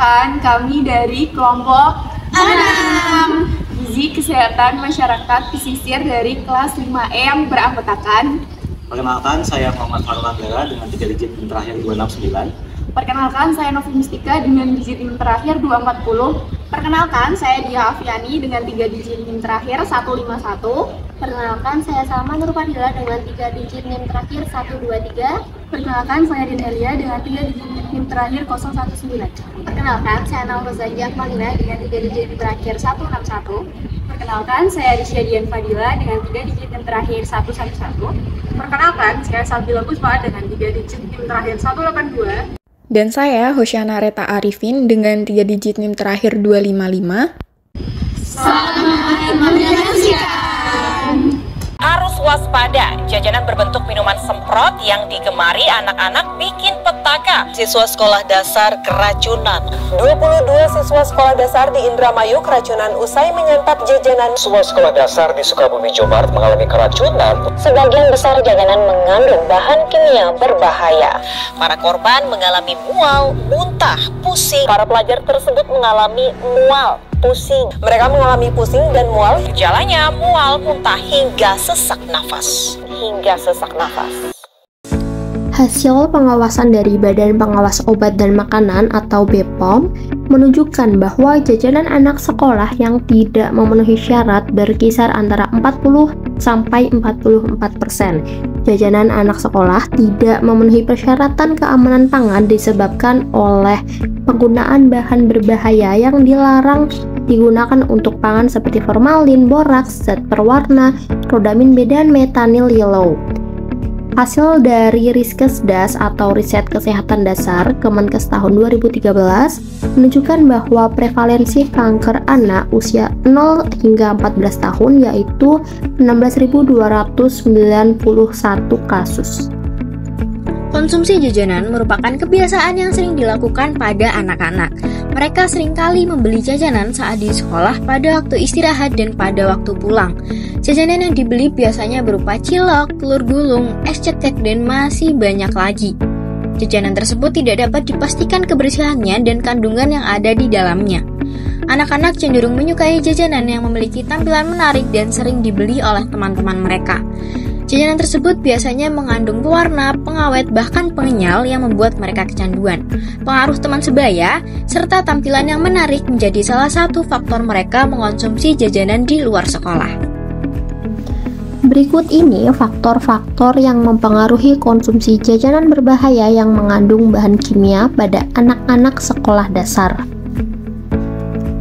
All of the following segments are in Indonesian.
Perkenalkan, kami dari kelompok 6 Gizi Kesehatan Masyarakat Pesisir dari kelas 5E yang beranggotakan. Perkenalkan, saya Muhammad Farul Abdullah dengan 3 digit tim terakhir 269. Perkenalkan, saya Novi Mustika dengan digit tim terakhir 240. Perkenalkan, saya Dia Afiani dengan 3 digit tim terakhir 151. Perkenalkan, saya Salma Nur Fadila dengan 3 digit NIM terakhir 123. Perkenalkan, saya Din Elia dengan 3 digit NIM terakhir 019. Perkenalkan, saya Naura Zajak Malina dengan 3 digit NIM terakhir 161. Perkenalkan, saya Risya Dian Fadila dengan 3 digit NIM terakhir 111. Perkenalkan, saya Sabila Puspa dengan 3 digit NIM terakhir 182. Dan saya Hosyana Reta Arifin dengan 3 digit NIM terakhir 255. Selamat menyaksikan. Harus waspada, jajanan berbentuk minuman semprot yang digemari anak-anak bikin petaka. Siswa sekolah dasar keracunan. 22 siswa sekolah dasar di Indramayu keracunan usai menyantap jajanan. Siswa sekolah dasar di Sukabumi, Jawa Barat mengalami keracunan. Sebagian besar jajanan mengandung bahan kimia berbahaya. Para korban mengalami mual, muntah, pusing. Para pelajar tersebut mengalami mual, pusing. Mereka mengalami pusing dan mual. Gejalanya mual, muntah hingga sesak nafas. Hasil pengawasan dari Badan Pengawas Obat dan Makanan atau BPOM menunjukkan bahwa jajanan anak sekolah yang tidak memenuhi syarat berkisar antara 40 sampai 44%. Jajanan anak sekolah tidak memenuhi persyaratan keamanan pangan disebabkan oleh penggunaan bahan berbahaya yang dilarang digunakan untuk pangan seperti formalin, boraks, zat perwarna, rodamin B, dan metanil yellow. Hasil dari Riskesdas atau Riset Kesehatan Dasar Kemenkes tahun 2013 menunjukkan bahwa prevalensi kanker anak usia 0 hingga 14 tahun yaitu 16.291 kasus. Konsumsi jajanan merupakan kebiasaan yang sering dilakukan pada anak-anak. Mereka seringkali membeli jajanan saat di sekolah, pada waktu istirahat, dan pada waktu pulang. Jajanan yang dibeli biasanya berupa cilok, telur gulung, es cetek, dan masih banyak lagi. Jajanan tersebut tidak dapat dipastikan kebersihannya dan kandungan yang ada di dalamnya. Anak-anak cenderung menyukai jajanan yang memiliki tampilan menarik dan sering dibeli oleh teman-teman mereka. Jajanan tersebut biasanya mengandung pewarna, pengawet, bahkan pengenyal yang membuat mereka kecanduan. Pengaruh teman sebaya, serta tampilan yang menarik menjadi salah satu faktor mereka mengonsumsi jajanan di luar sekolah. Berikut ini faktor-faktor yang mempengaruhi konsumsi jajanan berbahaya yang mengandung bahan kimia pada anak-anak sekolah dasar.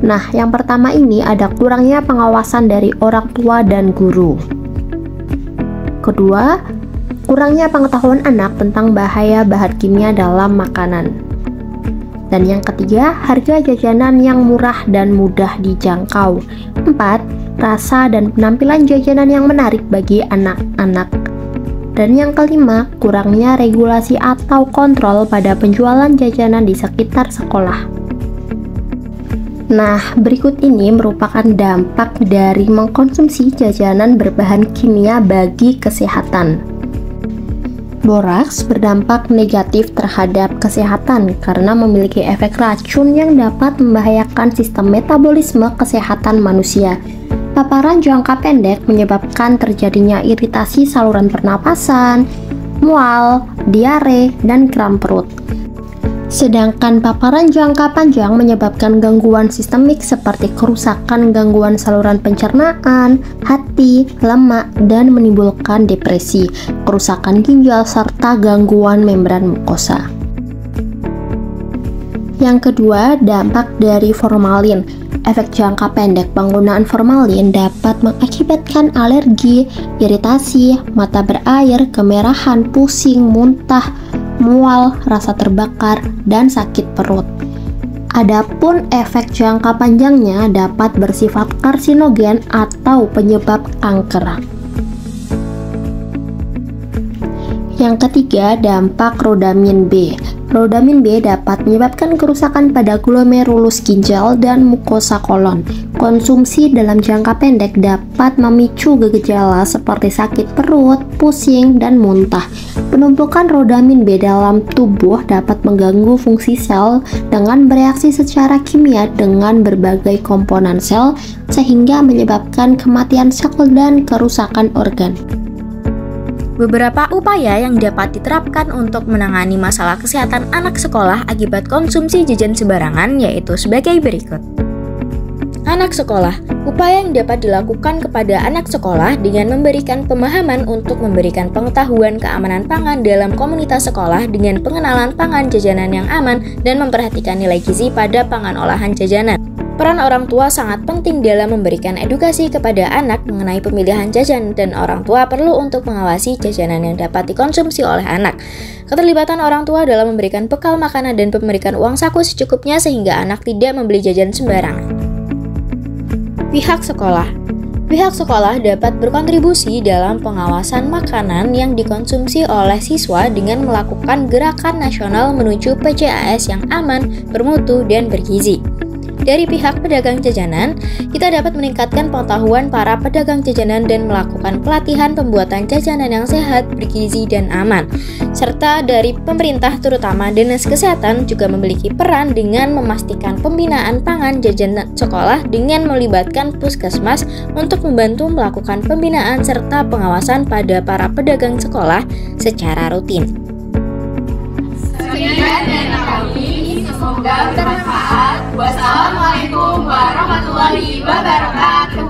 Nah, yang pertama ini ada kurangnya pengawasan dari orang tua dan guru. Kedua, kurangnya pengetahuan anak tentang bahaya bahan kimia dalam makanan. Dan yang ketiga, harga jajanan yang murah dan mudah dijangkau. 4. Rasa dan penampilan jajanan yang menarik bagi anak-anak. Dan yang kelima, kurangnya regulasi atau kontrol pada penjualan jajanan di sekitar sekolah. Nah, berikut ini merupakan dampak dari mengkonsumsi jajanan berbahan kimia bagi kesehatan. Boraks berdampak negatif terhadap kesehatan karena memiliki efek racun yang dapat membahayakan sistem metabolisme kesehatan manusia. Paparan jangka pendek menyebabkan terjadinya iritasi saluran pernapasan, mual, diare, dan kram perut. Sedangkan paparan jangka panjang menyebabkan gangguan sistemik seperti kerusakan gangguan saluran pencernaan, hati, lemak, dan menimbulkan depresi, kerusakan ginjal, serta gangguan membran mukosa. Yang kedua, dampak dari formalin. Efek jangka pendek penggunaan formalin dapat mengakibatkan alergi, iritasi, mata berair, kemerahan, pusing, muntah, mual, rasa terbakar, dan sakit perut. Adapun efek jangka panjangnya dapat bersifat karsinogen atau penyebab kanker. Yang ketiga, dampak rodamin B. Rodamin B dapat menyebabkan kerusakan pada glomerulus ginjal dan mukosa kolon. Konsumsi dalam jangka pendek dapat memicu gejala seperti sakit perut, pusing, dan muntah. Penumpukan rodamin B dalam tubuh dapat mengganggu fungsi sel dengan bereaksi secara kimia dengan berbagai komponen sel sehingga menyebabkan kematian sel dan kerusakan organ. Beberapa upaya yang dapat diterapkan untuk menangani masalah kesehatan anak sekolah akibat konsumsi jajan sembarangan yaitu sebagai berikut. Anak sekolah, upaya yang dapat dilakukan kepada anak sekolah dengan memberikan pemahaman untuk memberikan pengetahuan keamanan pangan dalam komunitas sekolah dengan pengenalan pangan jajanan yang aman dan memperhatikan nilai gizi pada pangan olahan jajanan. Peran orang tua sangat penting dalam memberikan edukasi kepada anak mengenai pemilihan jajan dan orang tua perlu untuk mengawasi jajanan yang dapat dikonsumsi oleh anak. Keterlibatan orang tua dalam memberikan bekal makanan dan memberikan uang saku secukupnya sehingga anak tidak membeli jajan sembarangan. Pihak sekolah dapat berkontribusi dalam pengawasan makanan yang dikonsumsi oleh siswa dengan melakukan gerakan nasional menuju PCAS yang aman, bermutu, dan bergizi. Dari pihak pedagang jajanan, kita dapat meningkatkan pengetahuan para pedagang jajanan dan melakukan pelatihan pembuatan jajanan yang sehat, bergizi, dan aman. Serta dari pemerintah terutama Dinas Kesehatan juga memiliki peran dengan memastikan pembinaan pangan jajan sekolah dengan melibatkan puskesmas untuk membantu melakukan pembinaan serta pengawasan pada para pedagang sekolah secara rutin. Sekian dari kami, semoga bermanfaat. Wassalamualaikum warahmatullahi wabarakatuh.